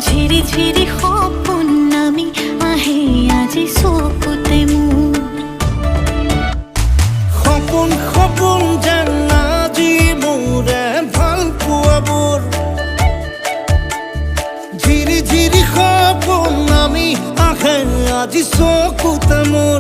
ঝিরি ঝিরি সপোন নামি আহে আজি চকুতে মোৰ সপোন সপোন যেন আজি মোৰে ভাল পোৱাবোৰ ঝিৰি ঝিৰি সপোন নামি আহে আজি চকুতে মোৰ